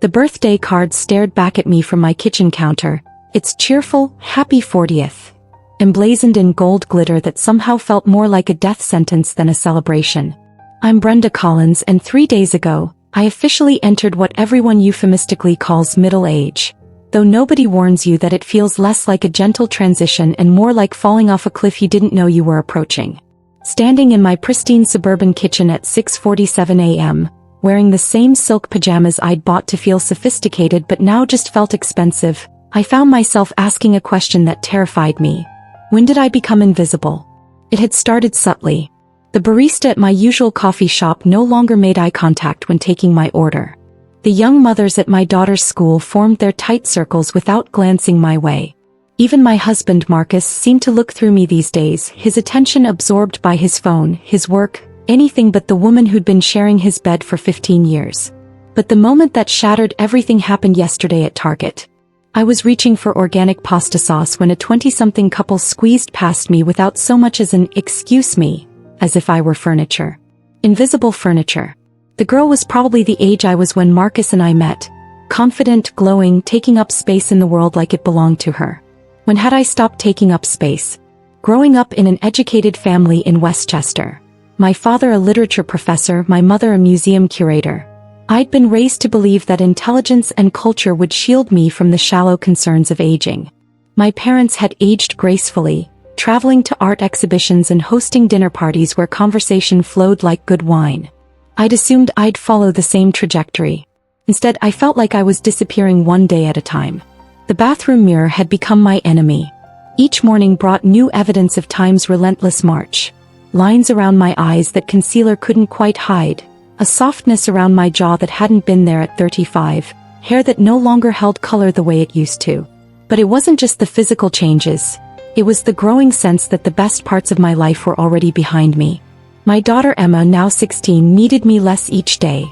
The birthday card stared back at me from my kitchen counter, its cheerful, happy 40th, emblazoned in gold glitter that somehow felt more like a death sentence than a celebration. I'm Brenda Collins, and 3 days ago, I officially entered what everyone euphemistically calls middle age. Though nobody warns you that it feels less like a gentle transition and more like falling off a cliff you didn't know you were approaching. Standing in my pristine suburban kitchen at 6:47 a.m., wearing the same silk pajamas I'd bought to feel sophisticated but now just felt expensive, I found myself asking a question that terrified me. When did I become invisible? It had started subtly. The barista at my usual coffee shop no longer made eye contact when taking my order. The young mothers at my daughter's school formed their tight circles without glancing my way. Even my husband Marcus seemed to look through me these days, his attention absorbed by his phone, his work, anything but the woman who'd been sharing his bed for 15 years. But the moment that shattered everything happened yesterday at Target. I was reaching for organic pasta sauce when a 20-something couple squeezed past me without so much as an "excuse me," as if I were furniture. Invisible furniture. The girl was probably the age I was when Marcus and I met, confident, glowing, taking up space in the world like it belonged to her. When had I stopped taking up space? Growing up in an educated family in Westchester. My father a literature professor, my mother a museum curator. I'd been raised to believe that intelligence and culture would shield me from the shallow concerns of aging. My parents had aged gracefully, traveling to art exhibitions and hosting dinner parties where conversation flowed like good wine. I'd assumed I'd follow the same trajectory. Instead, I felt like I was disappearing one day at a time. The bathroom mirror had become my enemy. Each morning brought new evidence of time's relentless march. Lines around my eyes that concealer couldn't quite hide, a softness around my jaw that hadn't been there at 35, hair that no longer held color the way it used to. But it wasn't just the physical changes. It was the growing sense that the best parts of my life were already behind me. My daughter Emma, now 16, needed me less each day.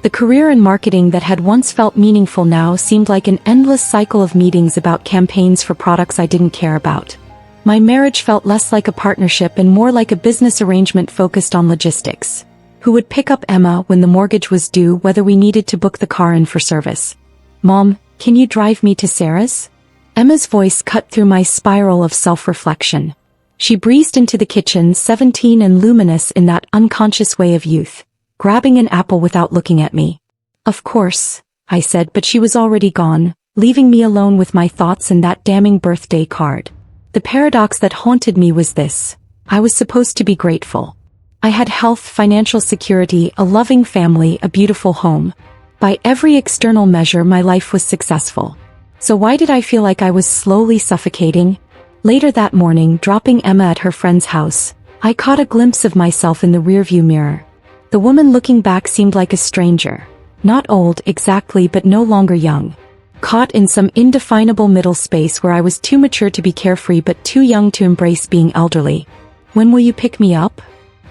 The career in marketing that had once felt meaningful now seemed like an endless cycle of meetings about campaigns for products I didn't care about. My marriage felt less like a partnership and more like a business arrangement focused on logistics. Who would pick up Emma when the mortgage was due, whether we needed to book the car in for service? Mom, can you drive me to Sarah's? Emma's voice cut through my spiral of self-reflection. She breezed into the kitchen, 17 and luminous in that unconscious way of youth, grabbing an apple without looking at me. Of course, I said, but she was already gone, leaving me alone with my thoughts and that damning birthday card. The paradox that haunted me was this. I was supposed to be grateful. I had health, financial security, a loving family, a beautiful home. By every external measure, my life was successful. So why did I feel like I was slowly suffocating? Later that morning, dropping Emma at her friend's house, I caught a glimpse of myself in the rearview mirror. The woman looking back seemed like a stranger. Not old, exactly, but no longer young. Caught in some indefinable middle space where I was too mature to be carefree but too young to embrace being elderly. When will you pick me up?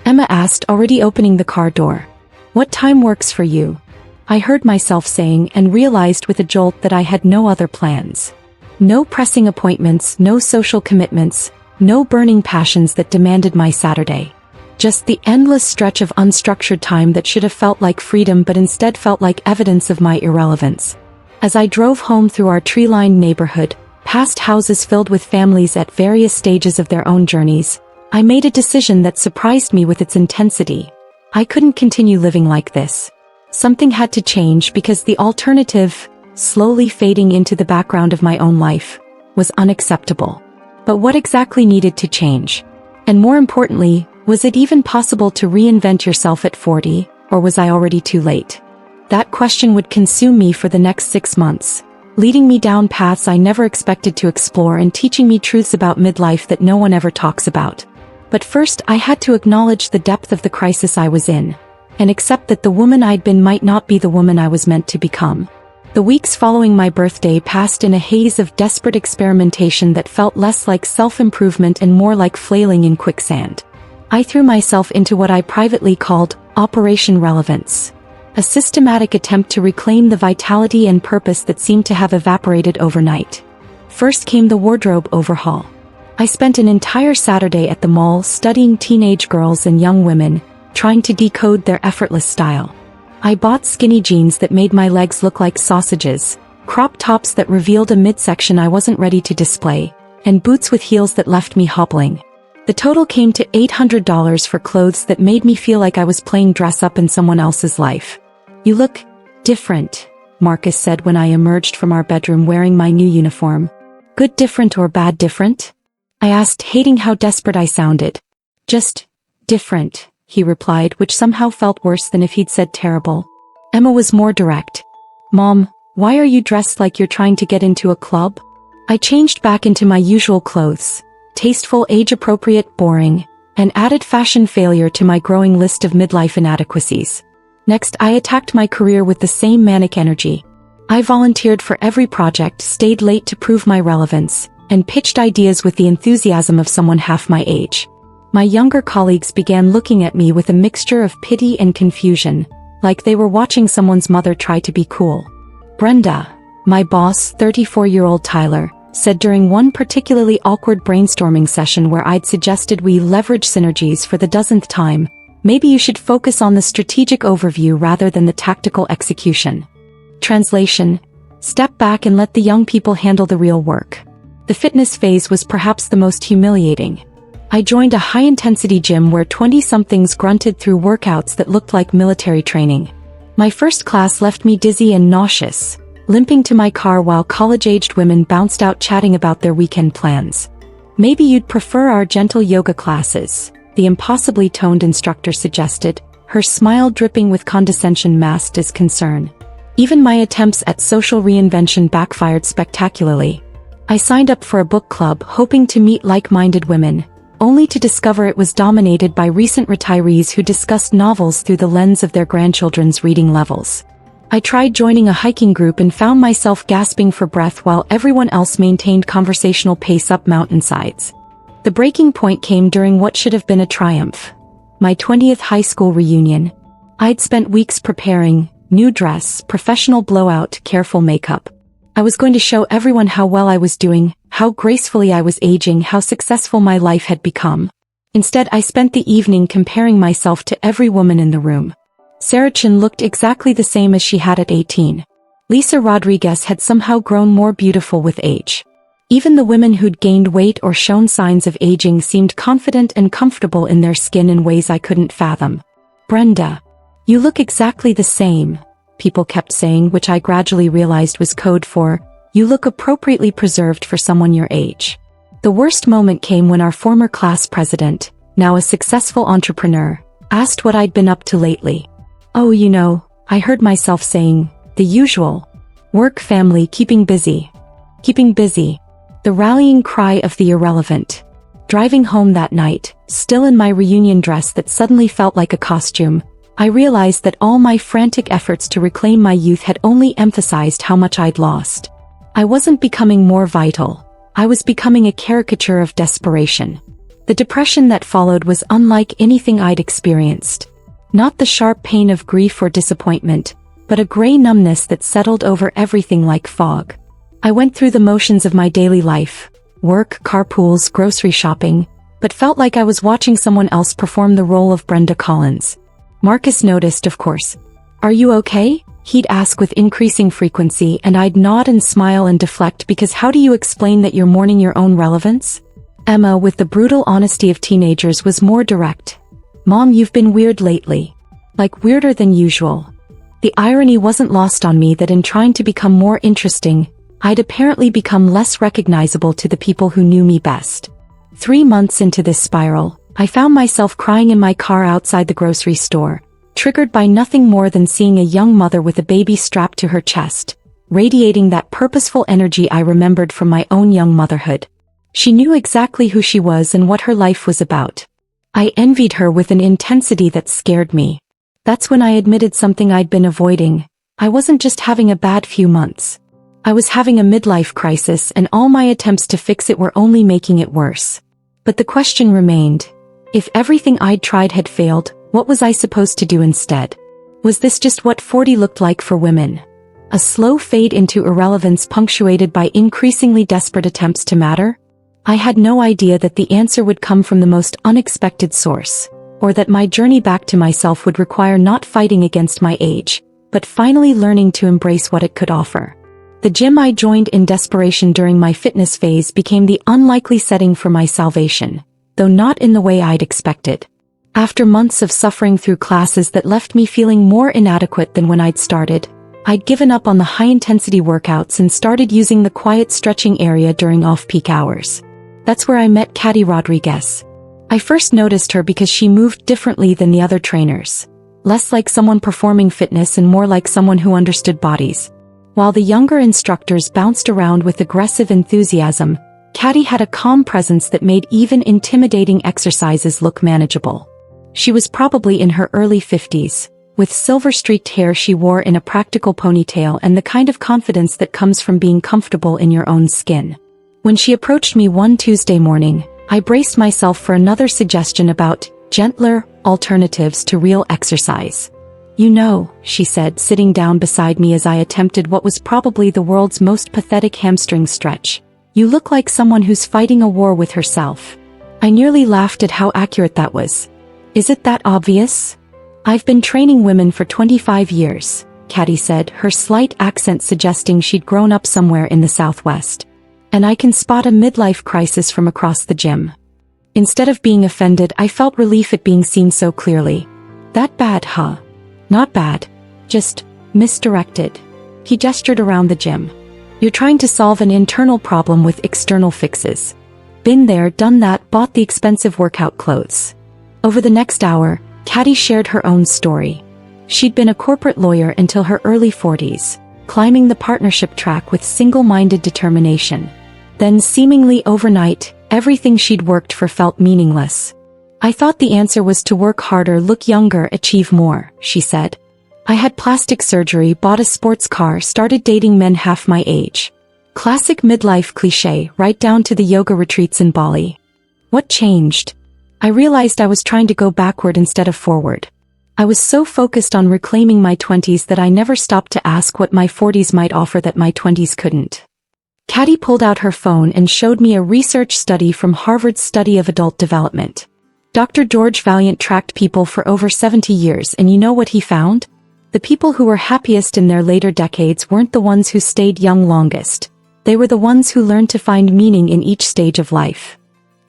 Emma asked, already opening the car door. What time works for you? I heard myself saying and realized with a jolt that I had no other plans. No pressing appointments, no social commitments, no burning passions that demanded my Saturday. Just the endless stretch of unstructured time that should have felt like freedom but instead felt like evidence of my irrelevance. As I drove home through our tree-lined neighborhood, past houses filled with families at various stages of their own journeys, I made a decision that surprised me with its intensity. I couldn't continue living like this. Something had to change because the alternative, slowly fading into the background of my own life, was unacceptable. But what exactly needed to change? And more importantly, was it even possible to reinvent yourself at 40, or was I already too late? That question would consume me for the next 6 months, leading me down paths I never expected to explore and teaching me truths about midlife that no one ever talks about. But first, I had to acknowledge the depth of the crisis I was in, and accept that the woman I'd been might not be the woman I was meant to become. The weeks following my birthday passed in a haze of desperate experimentation that felt less like self-improvement and more like flailing in quicksand. I threw myself into what I privately called Operation Relevance, a systematic attempt to reclaim the vitality and purpose that seemed to have evaporated overnight. First came the wardrobe overhaul. I spent an entire Saturday at the mall studying teenage girls and young women, trying to decode their effortless style. I bought skinny jeans that made my legs look like sausages, crop tops that revealed a midsection I wasn't ready to display, and boots with heels that left me hobbling. The total came to $800 for clothes that made me feel like I was playing dress-up in someone else's life. "You look different," Marcus said when I emerged from our bedroom wearing my new uniform. "Good different or bad different?" I asked, hating how desperate I sounded. "Just different," he replied, which somehow felt worse than if he'd said terrible. Emma was more direct. "Mom, why are you dressed like you're trying to get into a club?" I changed back into my usual clothes, tasteful, age-appropriate, boring, and added fashion failure to my growing list of midlife inadequacies. Next, I attacked my career with the same manic energy. I volunteered for every project, stayed late to prove my relevance, and pitched ideas with the enthusiasm of someone half my age. My younger colleagues began looking at me with a mixture of pity and confusion, like they were watching someone's mother try to be cool. Brenda, my boss, 34-year-old Tyler, said during one particularly awkward brainstorming session where I'd suggested we leverage synergies for the dozenth time, "Maybe you should focus on the strategic overview rather than the tactical execution." Translation: step back and let the young people handle the real work. The fitness phase was perhaps the most humiliating. I joined a high-intensity gym where 20-somethings grunted through workouts that looked like military training. My first class left me dizzy and nauseous, limping to my car while college-aged women bounced out chatting about their weekend plans. "Maybe you'd prefer our gentle yoga classes," the impossibly toned instructor suggested, her smile dripping with condescension masked as concern. Even my attempts at social reinvention backfired spectacularly. I signed up for a book club hoping to meet like-minded women, only to discover it was dominated by recent retirees who discussed novels through the lens of their grandchildren's reading levels. I tried joining a hiking group and found myself gasping for breath while everyone else maintained conversational pace up mountainsides. The breaking point came during what should have been a triumph. My 20th high school reunion. I'd spent weeks preparing, new dress, professional blowout, careful makeup. I was going to show everyone how well I was doing, how gracefully I was aging, how successful my life had become. Instead, I spent the evening comparing myself to every woman in the room. Sarah Chin looked exactly the same as she had at 18. Lisa Rodriguez had somehow grown more beautiful with age. Even the women who'd gained weight or shown signs of aging seemed confident and comfortable in their skin in ways I couldn't fathom. "Brenda, you look exactly the same," people kept saying, which I gradually realized was code for, "You look appropriately preserved for someone your age." The worst moment came when our former class president, now a successful entrepreneur, asked what I'd been up to lately. "Oh, you know," I heard myself saying, "the usual. Work, family, keeping busy." Keeping busy. The rallying cry of the irrelevant. Driving home that night, still in my reunion dress that suddenly felt like a costume, I realized that all my frantic efforts to reclaim my youth had only emphasized how much I'd lost. I wasn't becoming more vital. I was becoming a caricature of desperation. The depression that followed was unlike anything I'd experienced. Not the sharp pain of grief or disappointment, but a gray numbness that settled over everything like fog. I went through the motions of my daily life, work, carpools, grocery shopping, but felt like I was watching someone else perform the role of Brenda Collins. Marcus noticed, of course. "Are you okay?" he'd ask with increasing frequency, and I'd nod and smile and deflect because how do you explain that you're mourning your own relevance? Emma, with the brutal honesty of teenagers, was more direct. "Mom, you've been weird lately. Like weirder than usual." The irony wasn't lost on me that in trying to become more interesting, I'd apparently become less recognizable to the people who knew me best. 3 months into this spiral, I found myself crying in my car outside the grocery store, triggered by nothing more than seeing a young mother with a baby strapped to her chest, radiating that purposeful energy I remembered from my own young motherhood. She knew exactly who she was and what her life was about. I envied her with an intensity that scared me. That's when I admitted something I'd been avoiding. I wasn't just having a bad few months. I was having a midlife crisis, and all my attempts to fix it were only making it worse. But the question remained. If everything I'd tried had failed, what was I supposed to do instead? Was this just what 40 looked like for women? A slow fade into irrelevance punctuated by increasingly desperate attempts to matter? I had no idea that the answer would come from the most unexpected source. or that my journey back to myself would require not fighting against my age, but finally learning to embrace what it could offer. The gym I joined in desperation during my fitness phase became the unlikely setting for my salvation, though not in the way I'd expected. After months of suffering through classes that left me feeling more inadequate than when I'd started, I'd given up on the high-intensity workouts and started using the quiet stretching area during off-peak hours. That's where I met Katy Rodriguez. I first noticed her because she moved differently than the other trainers, less like someone performing fitness and more like someone who understood bodies. While the younger instructors bounced around with aggressive enthusiasm, Katy had a calm presence that made even intimidating exercises look manageable. She was probably in her early 50s, with silver-streaked hair she wore in a practical ponytail and the kind of confidence that comes from being comfortable in your own skin. When she approached me one Tuesday morning, I braced myself for another suggestion about gentler alternatives to real exercise. "You know," she said, sitting down beside me as I attempted what was probably the world's most pathetic hamstring stretch, "you look like someone who's fighting a war with herself." I nearly laughed at how accurate that was. "Is it that obvious?" "I've been training women for 25 years, Katy said, her slight accent suggesting she'd grown up somewhere in the Southwest. "And I can spot a midlife crisis from across the gym." Instead of being offended, I felt relief at being seen so clearly. "That bad, huh?" "Not bad. Just misdirected." He gestured around the gym. "You're trying to solve an internal problem with external fixes." Been there, done that, bought the expensive workout clothes. Over the next hour, Katy shared her own story. She'd been a corporate lawyer until her early 40s, climbing the partnership track with single-minded determination. Then, seemingly overnight, everything she'd worked for felt meaningless. "I thought the answer was to work harder, look younger, achieve more," she said. "I had plastic surgery, bought a sports car, started dating men half my age. Classic midlife cliché, right down to the yoga retreats in Bali. What changed? I realized I was trying to go backward instead of forward. I was so focused on reclaiming my 20s that I never stopped to ask what my 40s might offer that my 20s couldn't." Katy pulled out her phone and showed me a research study from Harvard's Study of Adult Development. Dr. George Vaillant tracked people for over 70 years, and you know what he found? The people who were happiest in their later decades weren't the ones who stayed young longest. They were the ones who learned to find meaning in each stage of life.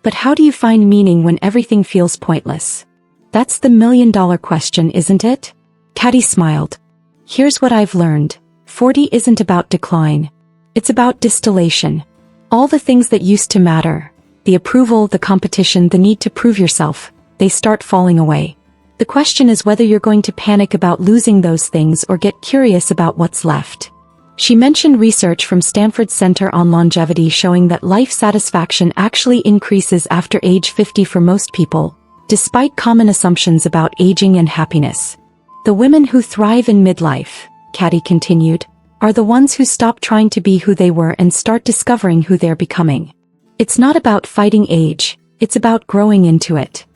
But how do you find meaning when everything feels pointless? That's the million-dollar question, isn't it? Katy smiled. "Here's what I've learned. 40 isn't about decline. It's about distillation. All the things that used to matter, the approval, the competition, the need to prove yourself, they start falling away. The question is whether you're going to panic about losing those things or get curious about what's left." She mentioned research from Stanford's Center on Longevity showing that life satisfaction actually increases after age 50 for most people, despite common assumptions about aging and happiness. "The women who thrive in midlife," Katy continued, "are the ones who stop trying to be who they were and start discovering who they're becoming. It's not about fighting age, it's about growing into it."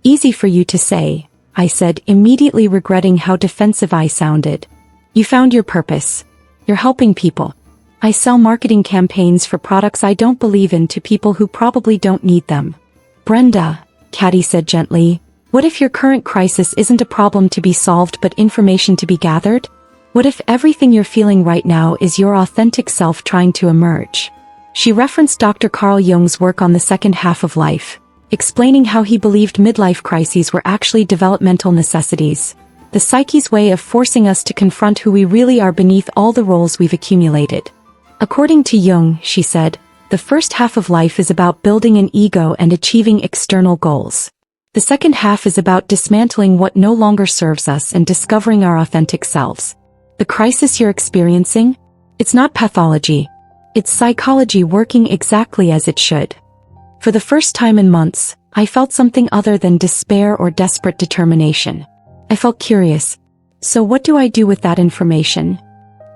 "Easy for you to say," I said, immediately regretting how defensive I sounded. "You found your purpose. You're helping people." "I sell marketing campaigns for products I don't believe in to people who probably don't need them." "Brenda," Katy said gently, "what if your current crisis isn't a problem to be solved but information to be gathered? What if everything you're feeling right now is your authentic self trying to emerge?" She referenced Dr. Carl Jung's work on the second half of life, explaining how he believed midlife crises were actually developmental necessities, the psyche's way of forcing us to confront who we really are beneath all the roles we've accumulated. According to Jung, she said, the first half of life is about building an ego and achieving external goals. The second half is about dismantling what no longer serves us and discovering our authentic selves. The crisis you're experiencing? It's not pathology. It's psychology working exactly as it should. For the first time in months, I felt something other than despair or desperate determination. I felt curious. So what do I do with that information?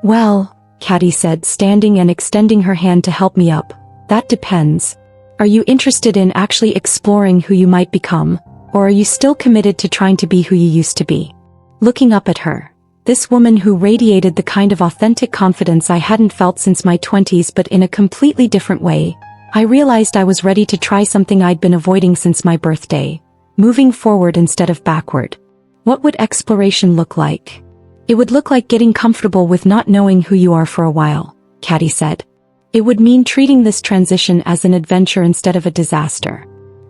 "Well," Katy said, standing and extending her hand to help me up, "that depends. Are you interested in actually exploring who you might become, or are you still committed to trying to be who you used to be?" Looking up at her, this woman who radiated the kind of authentic confidence I hadn't felt since my 20s but in a completely different way, I realized I was ready to try something I'd been avoiding since my birthday. moving forward instead of backward. What would exploration look like? It would look like getting comfortable with not knowing who you are for a while, Katie said. It would mean treating this transition as an adventure instead of a disaster.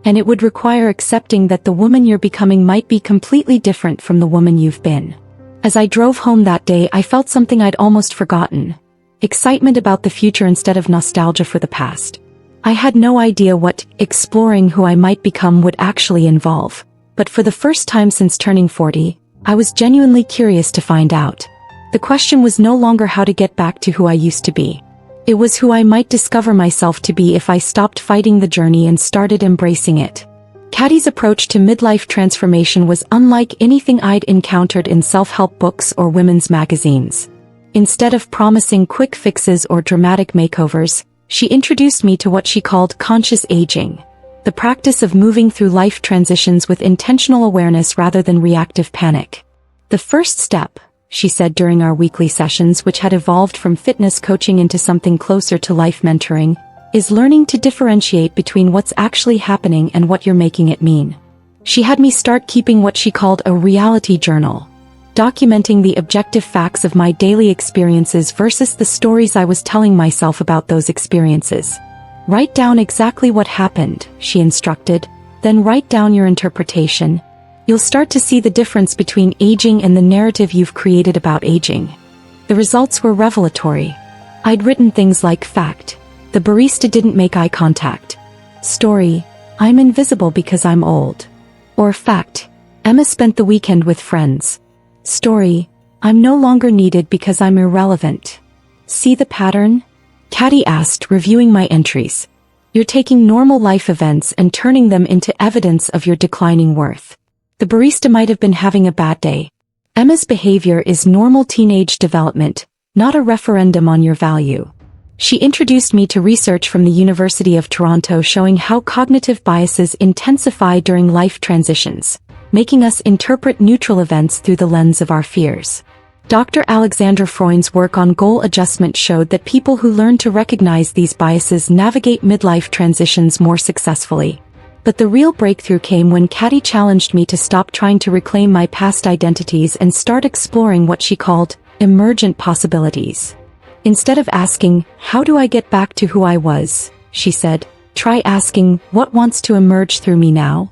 And it would require accepting that the woman you're becoming might be completely different from the woman you've been. As I drove home that day, I felt something I'd almost forgotten. Excitement about the future instead of nostalgia for the past. I had no idea what exploring who I might become would actually involve. But for the first time since turning 40, I was genuinely curious to find out. The question was no longer how to get back to who I used to be. It was who I might discover myself to be if I stopped fighting the journey and started embracing it. Katie's approach to midlife transformation was unlike anything I'd encountered in self-help books or women's magazines. Instead of promising quick fixes or dramatic makeovers, she introduced me to what she called conscious aging, the practice of moving through life transitions with intentional awareness rather than reactive panic. The first step, she said during our weekly sessions, which had evolved from fitness coaching into something closer to life mentoring, is learning to differentiate between what's actually happening and what you're making it mean. She had me start keeping what she called a reality journal, documenting the objective facts of my daily experiences versus the stories I was telling myself about those experiences. Write down exactly what happened, she instructed, then write down your interpretation. You'll start to see the difference between aging and the narrative you've created about aging. The results were revelatory. I'd written things like fact, the barista didn't make eye contact. Story, I'm invisible because I'm old. Or fact, Emma spent the weekend with friends. Story, I'm no longer needed because I'm irrelevant. See the pattern? Katie asked, reviewing my entries. You're taking normal life events and turning them into evidence of your declining worth. The barista might have been having a bad day. Emma's behavior is normal teenage development, not a referendum on your value. She introduced me to research from the University of Toronto showing how cognitive biases intensify during life transitions, making us interpret neutral events through the lens of our fears. Dr. Alexandra Freund's work on goal adjustment showed that people who learn to recognize these biases navigate midlife transitions more successfully. But the real breakthrough came when Katie challenged me to stop trying to reclaim my past identities and start exploring what she called emergent possibilities. Instead of asking, how do I get back to who I was, she said, try asking, what wants to emerge through me now?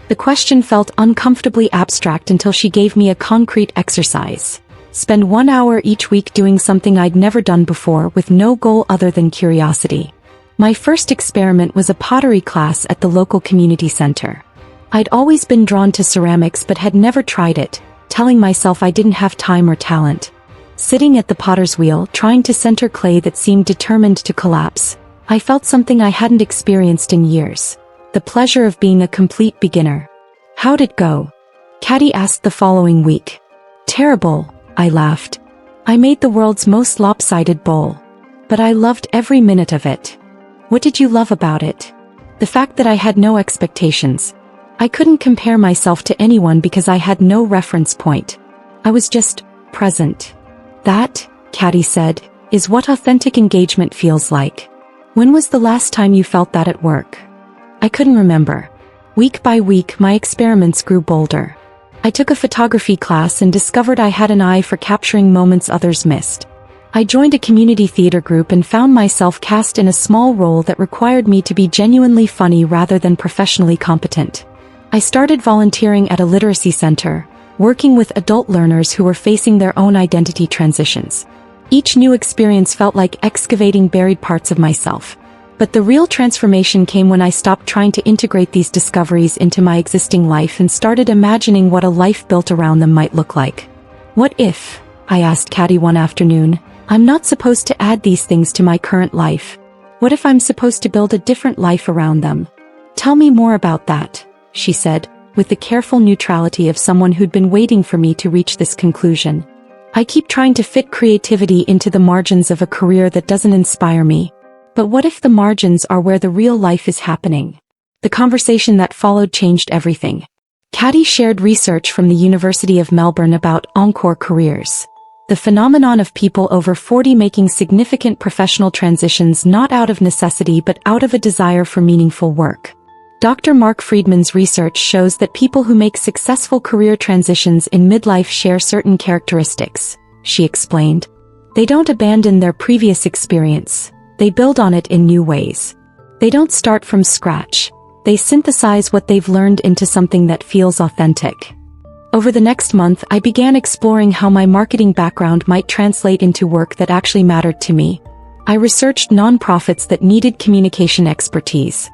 The question felt uncomfortably abstract until she gave me a concrete exercise. Spend 1 hour each week doing something I'd never done before with no goal other than curiosity. My first experiment was a pottery class at the local community center. I'd always been drawn to ceramics but had never tried it, telling myself I didn't have time or talent. Sitting at the potter's wheel, trying to center clay that seemed determined to collapse, I felt something I hadn't experienced in years. The pleasure of being a complete beginner. How'd it go? Katie asked the following week. Terrible, I laughed. I made the world's most lopsided bowl. But I loved every minute of it. What did you love about it? The fact that I had no expectations. I couldn't compare myself to anyone because I had no reference point. I was just present. That, Katie said, is what authentic engagement feels like. When was the last time you felt that at work? I couldn't remember. Week by week, my experiments grew bolder. I took a photography class and discovered I had an eye for capturing moments others missed. I joined a community theater group and found myself cast in a small role that required me to be genuinely funny rather than professionally competent. I started volunteering at a literacy center, working with adult learners who were facing their own identity transitions. Each new experience felt like excavating buried parts of myself. But the real transformation came when I stopped trying to integrate these discoveries into my existing life and started imagining what a life built around them might look like. What if, I asked Katie one afternoon, I'm not supposed to add these things to my current life? What if I'm supposed to build a different life around them? Tell me more about that, she said, with the careful neutrality of someone who'd been waiting for me to reach this conclusion. I keep trying to fit creativity into the margins of a career that doesn't inspire me. But what if the margins are where the real life is happening? The conversation that followed changed everything. Katie shared research from the University of Melbourne about encore careers, the phenomenon of people over 40 making significant professional transitions not out of necessity but out of a desire for meaningful work. Dr. Mark Friedman's research shows that people who make successful career transitions in midlife share certain characteristics, she explained. They don't abandon their previous experience, they build on it in new ways. They don't start from scratch, they synthesize what they've learned into something that feels authentic. Over the next month, I began exploring how my marketing background might translate into work that actually mattered to me. I researched nonprofits that needed communication expertise.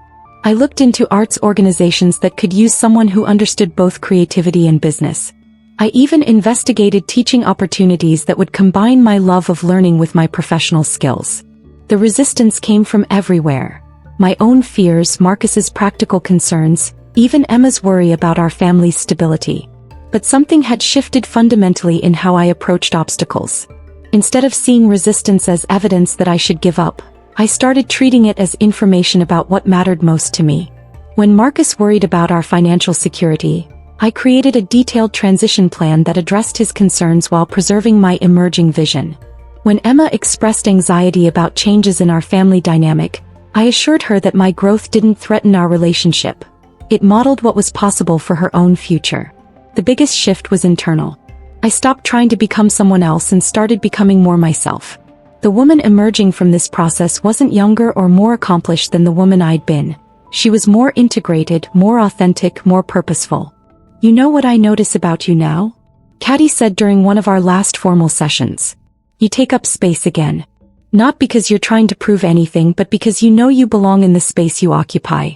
I looked into arts organizations that could use someone who understood both creativity and business. I even investigated teaching opportunities that would combine my love of learning with my professional skills. The resistance came from everywhere. My own fears, Marcus's practical concerns, even Emma's worry about our family's stability. But something had shifted fundamentally in how I approached obstacles. Instead of seeing resistance as evidence that I should give up, I started treating it as information about what mattered most to me. When Marcus worried about our financial security, I created a detailed transition plan that addressed his concerns while preserving my emerging vision. When Emma expressed anxiety about changes in our family dynamic, I assured her that my growth didn't threaten our relationship. It modeled what was possible for her own future. The biggest shift was internal. I stopped trying to become someone else and started becoming more myself. The woman emerging from this process wasn't younger or more accomplished than the woman I'd been. She was more integrated, more authentic, more purposeful. You know what I notice about you now? Caddy said during one of our last formal sessions. You take up space again. Not because you're trying to prove anything, but because you know you belong in the space you occupy.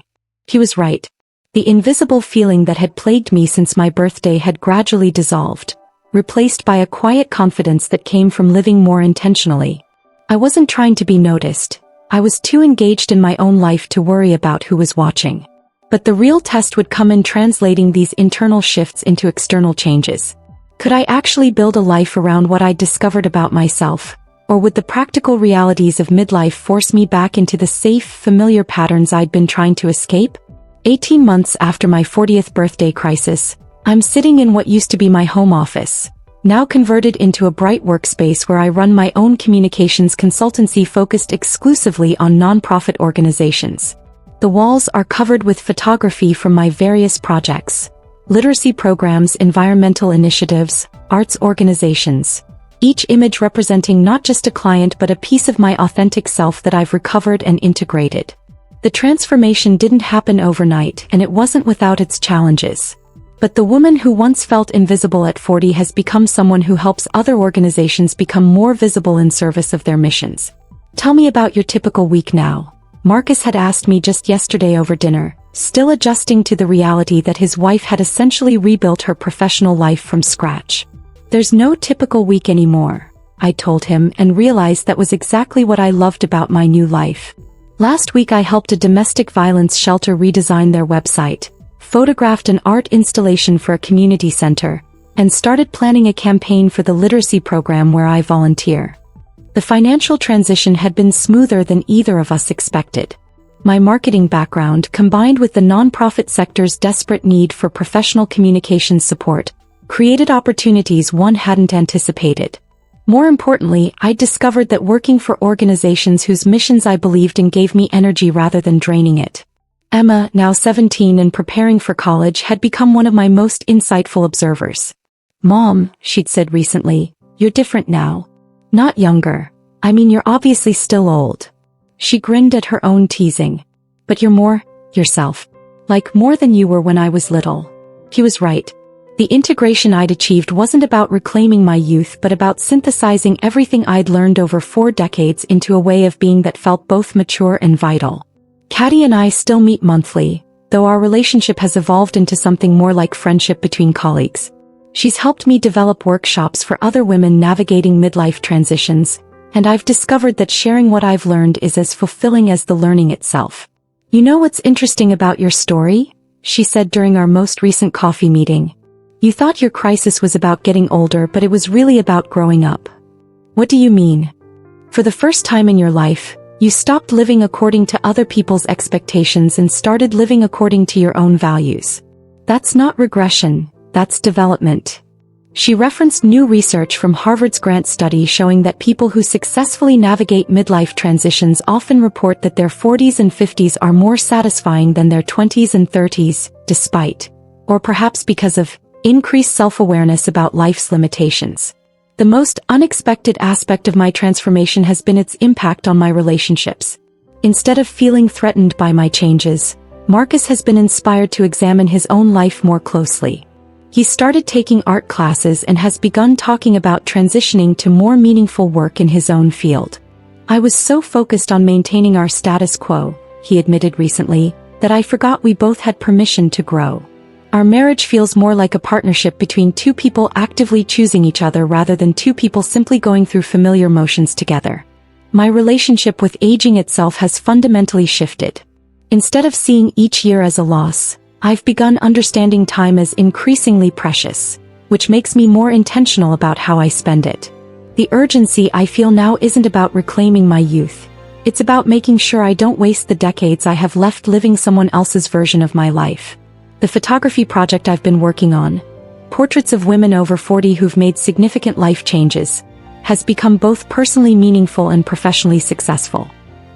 He was right. The invisible feeling that had plagued me since my birthday had gradually dissolved, replaced by a quiet confidence that came from living more intentionally. I wasn't trying to be noticed. I was too engaged in my own life to worry about who was watching. But the real test would come in translating these internal shifts into external changes. Could I actually build a life around what I'd discovered about myself? Or would the practical realities of midlife force me back into the safe, familiar patterns I'd been trying to escape? 18 months after my 40th birthday crisis, I'm sitting in what used to be my home office, now converted into a bright workspace where I run my own communications consultancy focused exclusively on nonprofit organizations. The walls are covered with photography from my various projects: literacy programs, environmental initiatives, arts organizations. Each image representing not just a client but a piece of my authentic self that I've recovered and integrated. The transformation didn't happen overnight, and it wasn't without its challenges. But the woman who once felt invisible at 40 has become someone who helps other organizations become more visible in service of their missions. Tell me about your typical week now. Marcus had asked me just yesterday over dinner, still adjusting to the reality that his wife had essentially rebuilt her professional life from scratch. There's no typical week anymore, I told him, and realized that was exactly what I loved about my new life. Last week I helped a domestic violence shelter redesign their website, photographed an art installation for a community center, and started planning a campaign for the literacy program where I volunteer. The financial transition had been smoother than either of us expected. My marketing background, combined with the nonprofit sector's desperate need for professional communications support, created opportunities one hadn't anticipated. More importantly, I discovered that working for organizations whose missions I believed in gave me energy rather than draining it. Emma, now 17 and preparing for college, had become one of my most insightful observers. "Mom," she'd said recently, "you're different now. Not younger. I mean, you're obviously still old." She grinned at her own teasing. "But you're more yourself. Like more than you were when I was little." He was right. The integration I'd achieved wasn't about reclaiming my youth but about synthesizing everything I'd learned over 4 decades into a way of being that felt both mature and vital. Caddy and I still meet monthly, though our relationship has evolved into something more like friendship between colleagues. She's helped me develop workshops for other women navigating midlife transitions, and I've discovered that sharing what I've learned is as fulfilling as the learning itself. "You know what's interesting about your story?" she said during our most recent coffee meeting. "You thought your crisis was about getting older, but it was really about growing up." "What do you mean?" "For the first time in your life, you stopped living according to other people's expectations and started living according to your own values. That's not regression, that's development." She referenced new research from Harvard's Grant study showing that people who successfully navigate midlife transitions often report that their 40s and 50s are more satisfying than their 20s and 30s, despite, or perhaps because of, increased self-awareness about life's limitations. The most unexpected aspect of my transformation has been its impact on my relationships. Instead of feeling threatened by my changes, Marcus has been inspired to examine his own life more closely. He started taking art classes and has begun talking about transitioning to more meaningful work in his own field. "I was so focused on maintaining our status quo," he admitted recently, "that I forgot we both had permission to grow. Our marriage feels more like a partnership between two people actively choosing each other rather than two people simply going through familiar motions together. My relationship with aging itself has fundamentally shifted. Instead of seeing each year as a loss, I've begun understanding time as increasingly precious, which makes me more intentional about how I spend it. The urgency I feel now isn't about reclaiming my youth. It's about making sure I don't waste the decades I have left living someone else's version of my life." The photography project I've been working on, portraits of women over 40 who've made significant life changes, has become both personally meaningful and professionally successful.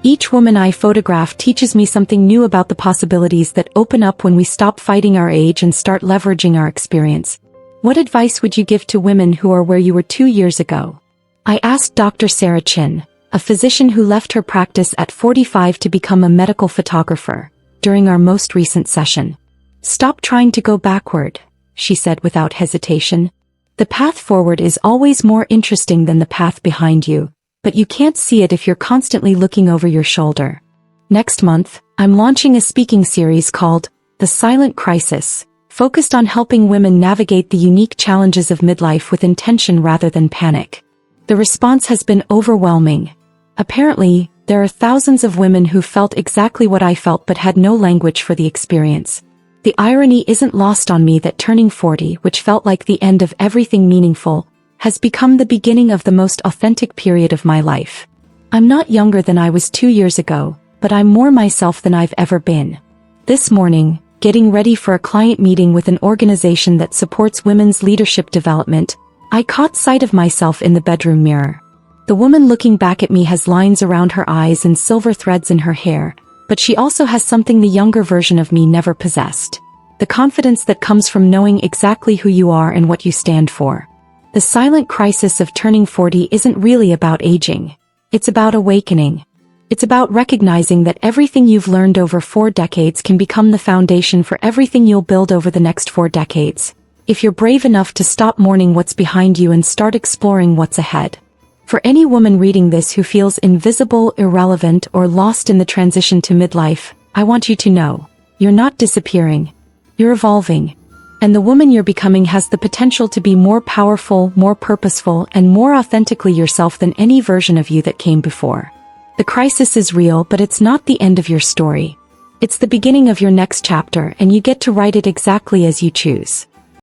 Each woman I photograph teaches me something new about the possibilities that open up when we stop fighting our age and start leveraging our experience. "What advice would you give to women who are where you were 2 years ago?" I asked Dr. Sarah Chin, a physician who left her practice at 45 to become a medical photographer, during our most recent session. "Stop trying to go backward," she said without hesitation. "The path forward is always more interesting than the path behind you, but you can't see it if you're constantly looking over your shoulder." Next month, I'm launching a speaking series called The Silent Crisis, focused on helping women navigate the unique challenges of midlife with intention rather than panic. The response has been overwhelming. Apparently, there are thousands of women who felt exactly what I felt but had no language for the experience. The irony isn't lost on me that turning 40, which felt like the end of everything meaningful, has become the beginning of the most authentic period of my life. I'm not younger than I was 2 years ago, but I'm more myself than I've ever been. This morning, getting ready for a client meeting with an organization that supports women's leadership development, I caught sight of myself in the bedroom mirror. The woman looking back at me has lines around her eyes and silver threads in her hair, but she also has something the younger version of me never possessed. The confidence that comes from knowing exactly who you are and what you stand for. The silent crisis of turning 40 isn't really about aging. It's about awakening. It's about recognizing that everything you've learned over 4 decades can become the foundation for everything you'll build over the next 4 decades, if you're brave enough to stop mourning what's behind you and start exploring what's ahead. For any woman reading this who feels invisible, irrelevant, or lost in the transition to midlife, I want you to know, you're not disappearing. You're evolving. And the woman you're becoming has the potential to be more powerful, more purposeful, and more authentically yourself than any version of you that came before. The crisis is real, but it's not the end of your story. It's the beginning of your next chapter, and you get to write it exactly as you choose.